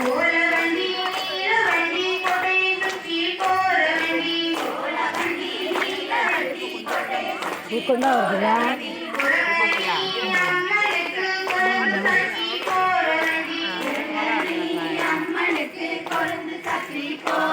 ஓல வண்டி நீல வண்டி கோட்டையை சுற்றி போற வண்டி ஓல வண்டி நீல வண்டி கோட்டையை சுற்றி போற வண்டி அம்மனுக்கு கொழுந்து சாட்சி போற வண்டி அம்மனுக்கு கொழுந்து சாட்சி போற